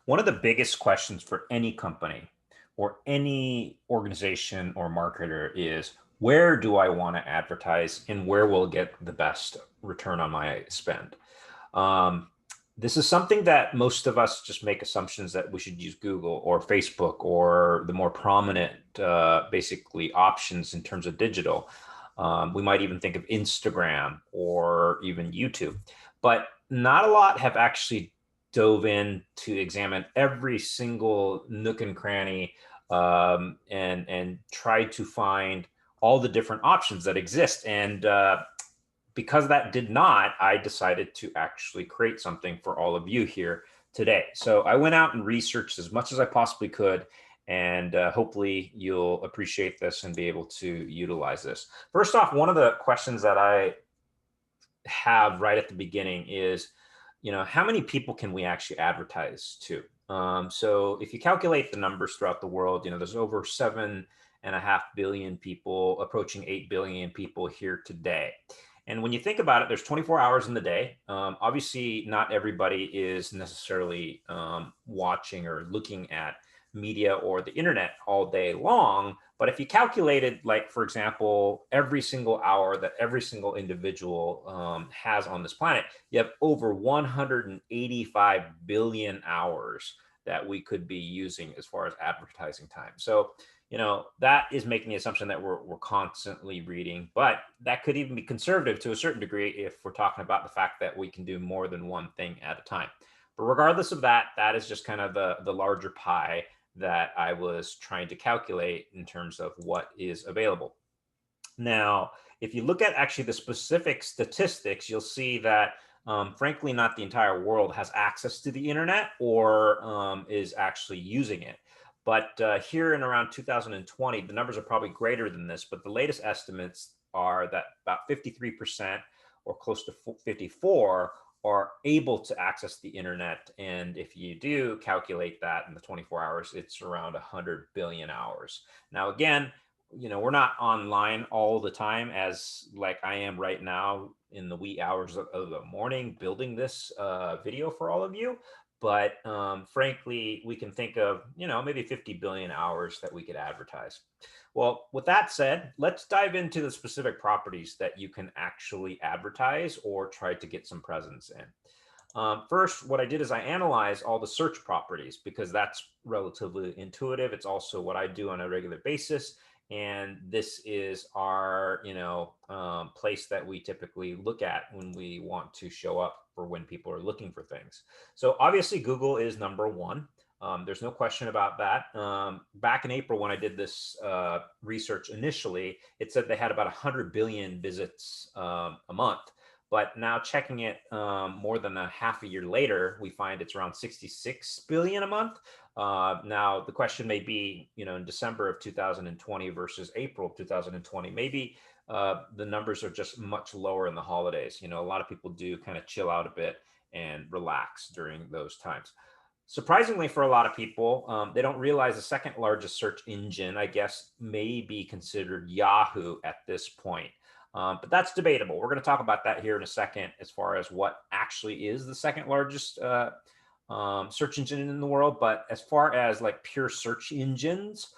One of the biggest questions for any company or any organization or marketer is where do I want to advertise and where will get the best return on my spend? Um, this is something that most of us just make assumptions that we should use Google or Facebook or the more prominent, basically, options in terms of digital. We might even think of Instagram or even YouTube, but not a lot have actually dove in to examine every single nook and cranny, and tried to find all the different options that exist. And because that did not, I decided to actually create something for all of you here today. So I went out and researched as much as I possibly could, and hopefully you'll appreciate this and be able to utilize this. First off, one of the questions that I have right at the beginning is, how many people can we actually advertise to? So if you calculate the numbers throughout the world, there's over 7.5 billion people, approaching 8 billion people here today. And when you think about it, there's 24 hours in the day. Obviously, not everybody is necessarily watching or looking at media or the internet all day long. But if you calculated, like, for example, every single hour that every single individual has on this planet, you have over 185 billion hours that we could be using as far as advertising time. So, that is making the assumption that we're constantly reading, but that could even be conservative to a certain degree if we're talking about the fact that we can do more than one thing at a time. But regardless of that, that is just kind of the larger pie that I was trying to calculate in terms of what is available. Now, if you look at actually the specific statistics, you'll see that, frankly, not the entire world has access to the internet or is actually using it. But here in around 2020, the numbers are probably greater than this, but the latest estimates are that about 53% or close to 54 are able to access the internet. And if you do calculate that in the 24 hours, it's around 100 billion hours. Now, again, we're not online all the time as like I am right now in the wee hours of the morning building this video for all of you. But frankly, we can think of, maybe 50 billion hours that we could advertise. Well, with that said, let's dive into the specific properties that you can actually advertise or try to get some presence in. First, what I did is I analyzed all the search properties because that's relatively intuitive. It's also what I do on a regular basis. And this is our, place that we typically look at when we want to show up for when people are looking for things. So obviously Google is number one. There's no question about that. Back in April, when I did this research initially, it said they had about 100 billion visits a month. But now checking it more than a half a year later, we find it's around 66 billion a month. Now, the question may be, in December of 2020 versus April of 2020, maybe the numbers are just much lower in the holidays. A lot of people do kind of chill out a bit and relax during those times. Surprisingly, for a lot of people, they don't realize the second largest search engine, I guess, may be considered Yahoo at this point. But that's debatable. We're going to talk about that here in a second as far as what actually is the second largest search engine in the world. But as far as like pure search engines,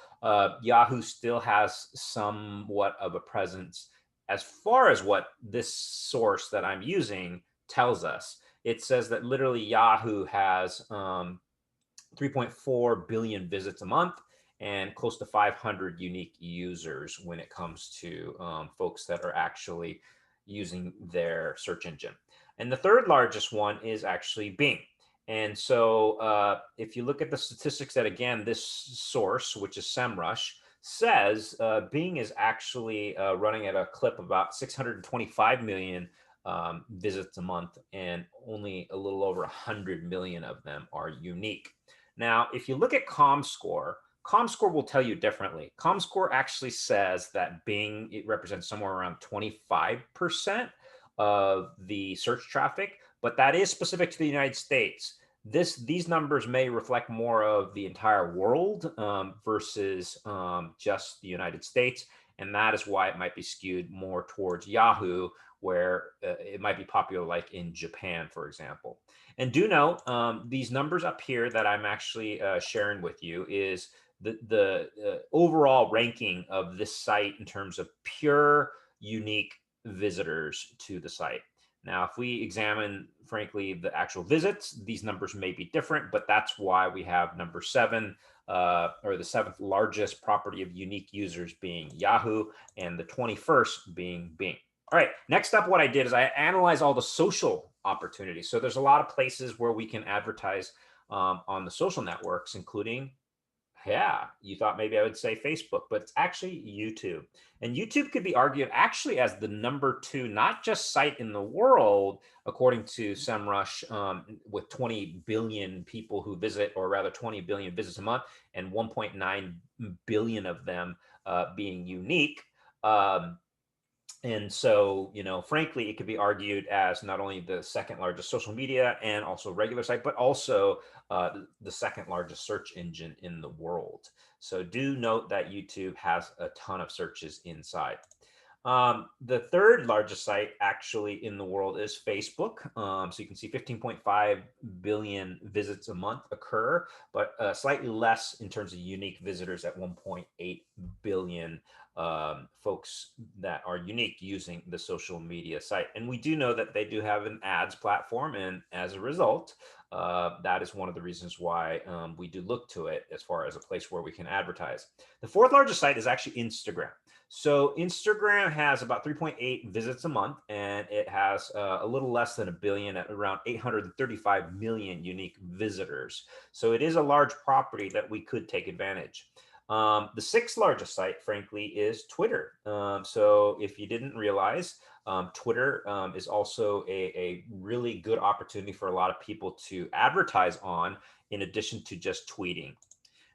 Yahoo still has somewhat of a presence as far as what this source that I'm using tells us. It says that literally Yahoo has 3.4 billion visits a month and close to 500 unique users when it comes to folks that are actually using their search engine. And the third largest one is actually Bing. And so if you look at the statistics that, again, this source, which is SEMrush, says Bing is actually running at a clip of about 625 million visits a month, and only a little over 100 million of them are unique. Now, if you look at ComScore, ComScore will tell you differently. ComScore actually says that Bing, it represents somewhere around 25% of the search traffic, but that is specific to the United States. These numbers may reflect more of the entire world versus just the United States. And that is why it might be skewed more towards Yahoo, where it might be popular, like in Japan, for example. And do know these numbers up here that I'm actually sharing with you is the overall ranking of this site in terms of pure unique visitors to the site. Now, if we examine, frankly, the actual visits, these numbers may be different, but that's why we have number 7, or the 7th largest property of unique users being Yahoo, and the 21st being Bing. All right, next up, what I did is I analyzed all the social opportunities. So there's a lot of places where we can advertise on the social networks, including, yeah, you thought maybe I would say Facebook, but it's actually YouTube. And YouTube could be argued actually as the number 2, not just site in the world, according to SEMrush, with 20 billion people who visit, or rather 20 billion visits a month, and 1.9 billion of them being unique. And so, frankly, it could be argued as not only the 2nd largest social media and also regular site, but also the 2nd largest search engine in the world. So do note that YouTube has a ton of searches inside. The 3rd largest site actually in the world is Facebook. So you can see 15.5 billion visits a month occur, but slightly less in terms of unique visitors at 1.8 billion folks that are unique using the social media site. And we do know that they do have an ads platform. And as a result, that is one of the reasons why we do look to it as far as a place where we can advertise. The 4th largest site is actually Instagram. So Instagram has about 3.8 visits a month, and it has a little less than a billion, at around 835 million unique visitors. So it is a large property that we could take advantage. The 6th largest site, frankly, is Twitter. So if you didn't realize, Twitter is also a really good opportunity for a lot of people to advertise on, in addition to just tweeting.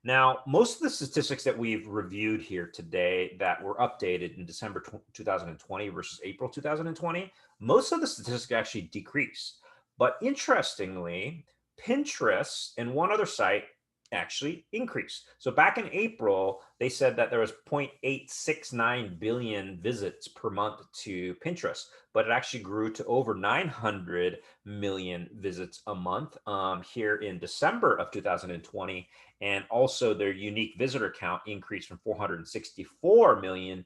Now, most of the statistics that we've reviewed here today that were updated in December 2020 versus April 2020, most of the statistics actually decreased. But interestingly, Pinterest and one other site actually increased. So back in April, they said that there was 0.869 billion visits per month to Pinterest, but it actually grew to over 900 million visits a month here in December of 2020. And also their unique visitor count increased from 464 million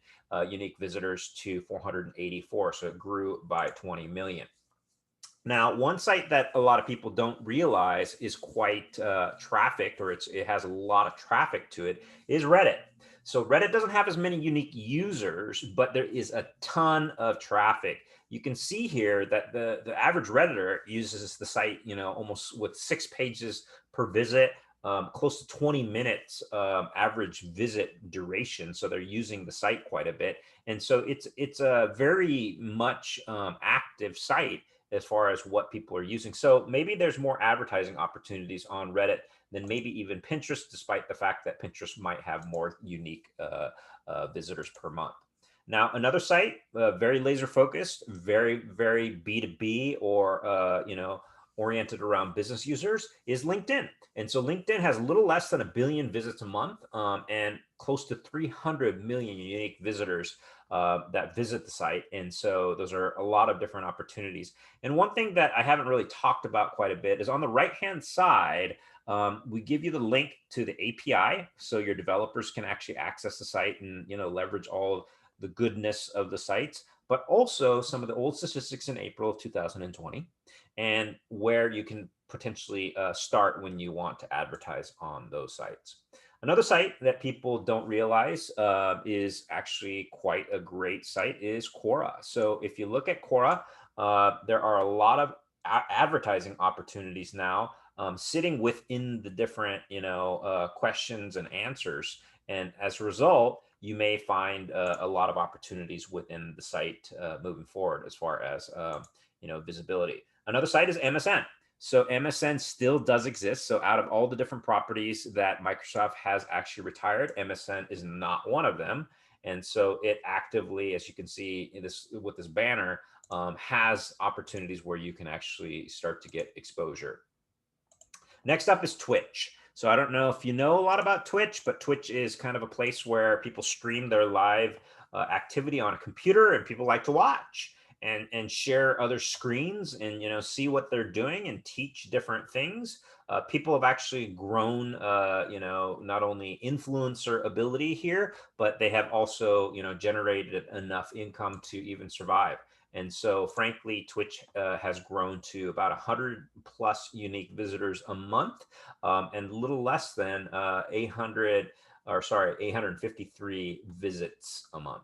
unique visitors to 484. So it grew by 20 million. Now, one site that a lot of people don't realize is quite trafficked, or it has a lot of traffic to it, is Reddit. So Reddit doesn't have as many unique users, but there is a ton of traffic. You can see here that the average Redditor uses the site, almost with 6 pages per visit, close to 20 minutes average visit duration. So they're using the site quite a bit. And so it's a very much active site as far as what people are using. So maybe there's more advertising opportunities on Reddit than maybe even Pinterest, despite the fact that Pinterest might have more unique visitors per month. Now, another site, very laser focused, very, very B2B, or, oriented around business users, is LinkedIn. And so LinkedIn has a little less than a billion visits a month, and close to 300 million unique visitors that visit the site. And so those are a lot of different opportunities. And one thing that I haven't really talked about quite a bit is on the right-hand side, we give you the link to the API, so your developers can actually access the site and leverage all the goodness of the sites, but also some of the old statistics in April of 2020, and where you can potentially start when you want to advertise on those sites. Another site that people don't realize is actually quite a great site is Quora. So if you look at Quora, there are a lot of advertising opportunities now sitting within the different questions and answers. And as a result, you may find a lot of opportunities within the site moving forward as far as visibility. Another site is MSN. So MSN still does exist. So out of all the different properties that Microsoft has actually retired, MSN is not one of them. And so it actively, as you can see in this with this banner, has opportunities where you can actually start to get exposure. Next up is Twitch. So I don't know if you know a lot about Twitch, but Twitch is kind of a place where people stream their live activity on a computer, and people like to watch and share other screens and see what they're doing and teach different things. People have actually grown, not only influencer ability here, but they have also generated enough income to even survive. And so, frankly, Twitch has grown to about 100 plus unique visitors a month, and a little less than 853 visits a month.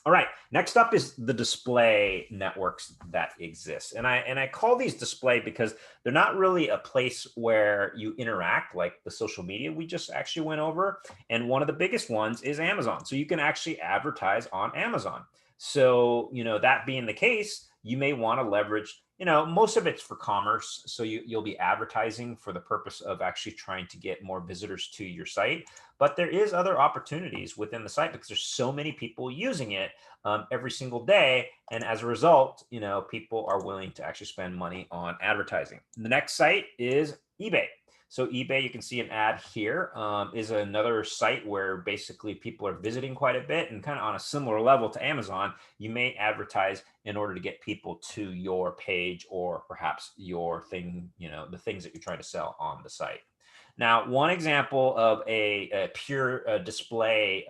All right, next up is the display networks that exist. And I call these display because they're not really a place where you interact like the social media we just actually went over. And one of the biggest ones is Amazon. So you can actually advertise on Amazon. So, that being the case, you may want to leverage, most of it's for commerce. So you'll be advertising for the purpose of actually trying to get more visitors to your site. But there is other opportunities within the site because there's so many people using it every single day. And as a result, people are willing to actually spend money on advertising. The next site is eBay. So eBay, you can see an ad here, is another site where basically people are visiting quite a bit, and kind of on a similar level to Amazon, you may advertise in order to get people to your page or perhaps your thing, the things that you're trying to sell on the site. Now, one example of a pure display,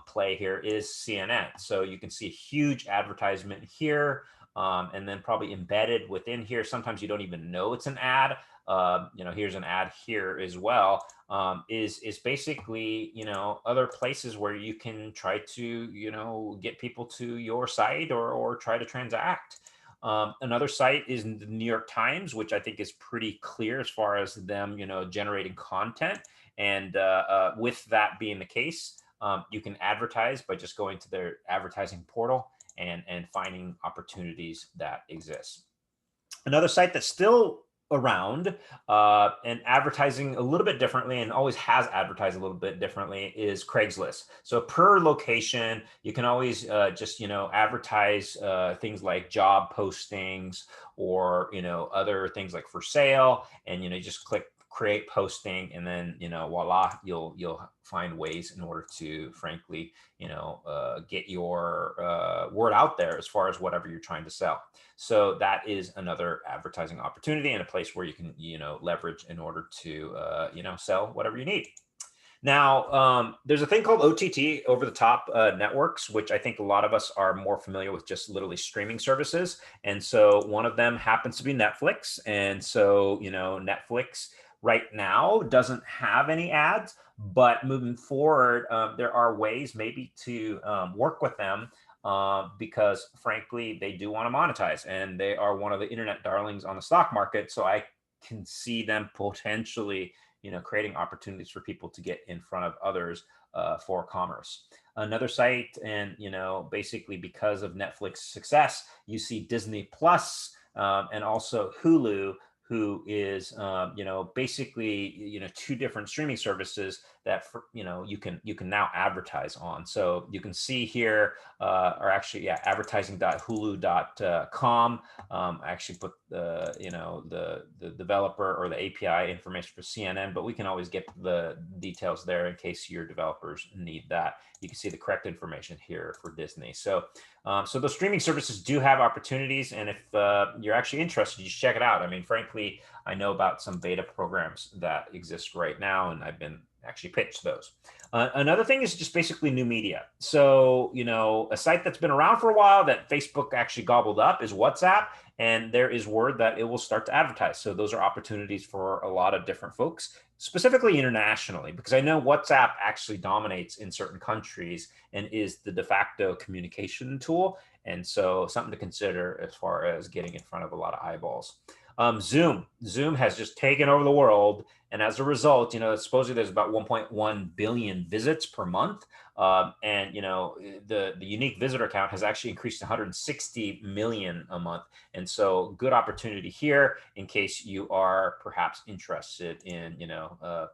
play here is CNN. So you can see a huge advertisement here, and then probably embedded within here. Sometimes you don't even know it's an ad. Here's an ad here as well. Is basically other places where you can try to get people to your site or try to transact. Another site is the New York Times, which I think is pretty clear as far as them, generating content. And with that being the case, you can advertise by just going to their advertising portal and finding opportunities that exist. Another site that's still around and advertising a little bit differently, and always has advertised a little bit differently, is Craigslist. So per location, you can always just advertise things like job postings or other things like for sale, and you just click create posting, and then voila, you'll find ways in order to frankly get your word out there as far as whatever you're trying to sell. So that is another advertising opportunity and a place where you can leverage in order to sell whatever you need. Now, there's a thing called OTT, over the top networks, which I think a lot of us are more familiar with, just literally streaming services. And so one of them happens to be Netflix. And so, Netflix right now doesn't have any ads, but moving forward, there are ways maybe to work with them because frankly, they do want to monetize, and they are one of the internet darlings on the stock market. So I can see them potentially creating opportunities for people to get in front of others for commerce. Another site, and basically because of Netflix success, you see Disney Plus and also Hulu, who is basically two different streaming services that you can now advertise on. So you can see here, or actually, yeah, advertising.hulu.com. I actually put the developer or the API information for CNN, but we can always get the details there in case your developers need that. You can see the correct information here for Disney. So the streaming services do have opportunities, and if you're actually interested, you should check it out. I mean, frankly, I know about some beta programs that exist right now, and I've been actually pitched those. Another thing is just basically new media. So, a site that's been around for a while that Facebook actually gobbled up is WhatsApp, and there is word that it will start to advertise. So those are opportunities for a lot of different folks, specifically internationally, because I know WhatsApp actually dominates in certain countries and is the de facto communication tool. And so something to consider as far as getting in front of a lot of eyeballs. Zoom has just taken over the world. And as a result, supposedly there's about 1.1 billion visits per month. And the unique visitor count has actually increased to 160 million a month. And so good opportunity here in case you are perhaps interested in,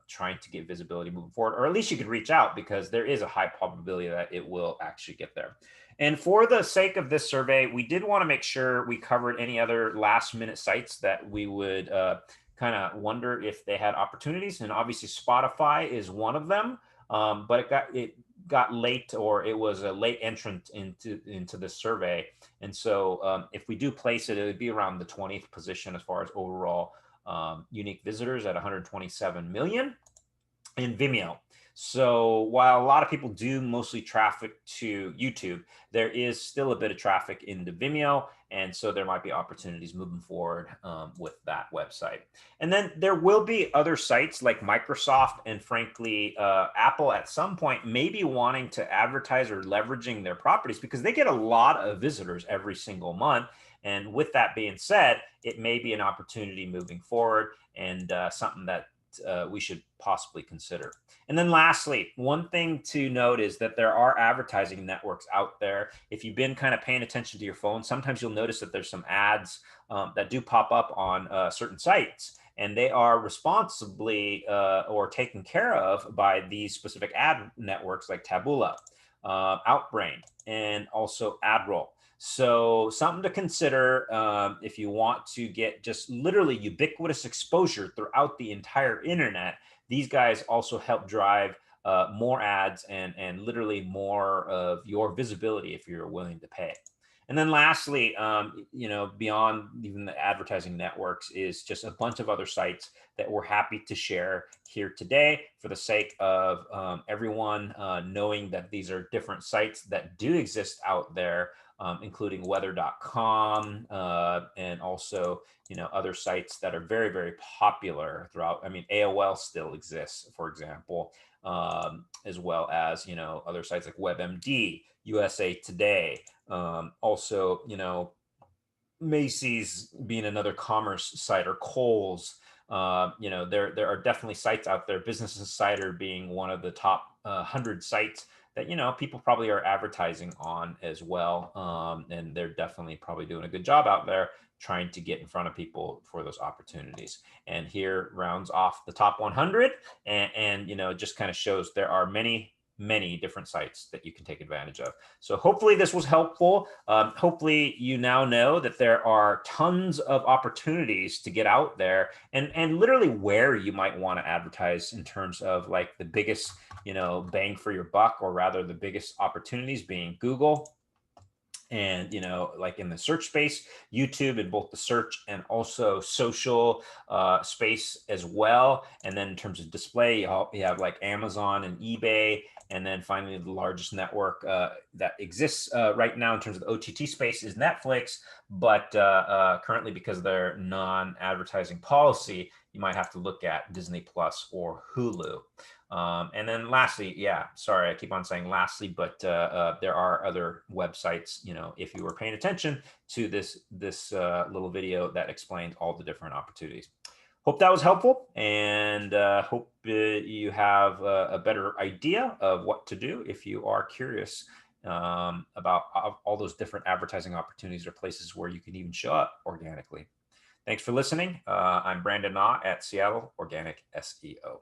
trying to get visibility moving forward, or at least you could reach out, because there is a high probability that it will actually get there. And for the sake of this survey, we did want to make sure we covered any other last minute sites that we would kind of wonder if they had opportunities. And obviously Spotify is one of them, but it got late, or it was a late entrant into this survey. And so if we do place it, it would be around the 20th position as far as overall unique visitors at 127 million in Vimeo. So while a lot of people do mostly traffic to YouTube, there is still a bit of traffic into Vimeo. And so there might be opportunities moving forward with that website. And then there will be other sites like Microsoft and frankly, Apple at some point maybe wanting to advertise or leveraging their properties because they get a lot of visitors every single month. And with that being said, it may be an opportunity moving forward and something that we should possibly consider. And then lastly, one thing to note is that there are advertising networks out there. If you've been kind of paying attention to your phone, sometimes you'll notice that there's some ads that do pop up on certain sites, and they are responsibly or taken care of by these specific ad networks like Taboola, Outbrain, and also AdRoll. So something to consider if you want to get just literally ubiquitous exposure throughout the entire internet. These guys also help drive more ads and literally more of your visibility if you're willing to pay. And then lastly, beyond even the advertising networks is just a bunch of other sites that we're happy to share here today for the sake of everyone knowing that these are different sites that do exist out there, including weather.com and also, other sites that are very, very popular throughout. I mean, AOL still exists, for example, as well as, other sites like WebMD, USA Today, also, Macy's being another commerce site, or Kohl's. There are definitely sites out there. Business Insider being one of the top 100 sites that people probably are advertising on as well, and they're definitely probably doing a good job out there trying to get in front of people for those opportunities. And here rounds off the top 100, and just kind of shows there are many different sites that you can take advantage of. So hopefully this was helpful. Hopefully you now know that there are tons of opportunities to get out there and literally where you might want to advertise in terms of like the biggest, bang for your buck, or rather the biggest opportunities being Google. And like in the search space, YouTube in both the search and also social space as well. And then in terms of display, you have like Amazon and eBay. And then finally, the largest network that exists right now in terms of the OTT space is Netflix. But currently, because of their non-advertising policy, you might have to look at Disney Plus or Hulu. And then lastly, sorry, I keep on saying lastly, but there are other websites, if you were paying attention to this little video that explains all the different opportunities. Hope that was helpful, and hope you have a better idea of what to do if you are curious about all those different advertising opportunities or places where you can even show up organically. Thanks for listening. I'm Brandon Knott at Seattle Organic SEO.